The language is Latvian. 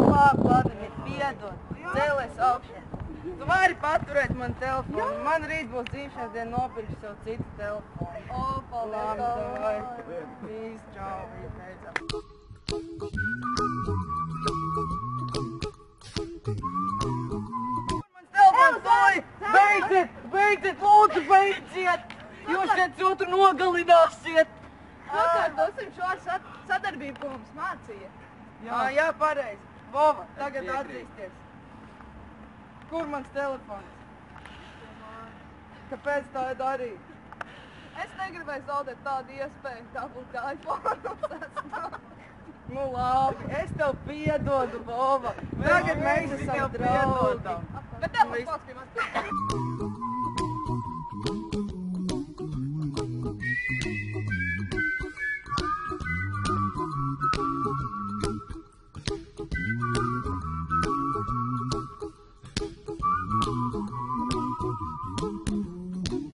Labi, piedod. Cēlies augšā. Tu vari paturēt man telefonu. Man rīt būs dzimšanas diena, nopirkšu sev citu telefonu. O, paldies. Labi, viss, čau, beidzam. Mans telefons, oi! Beidziet, lūdzu, beidziet! Jūs viens otru nogalināsiet! Nokārtosim šo sadarbību, ko mums mācīja. Jā, pareizi. Vova, tagad atzīsties. Kur mans telefons? Kāpēc tā darīja? Es negribēju zaudēt tādu iespēju, kā būt kā iPhone. Nu labi, es tev piedodu, Vova. Tagad mēs esam draugi. Bet telefons pie mums.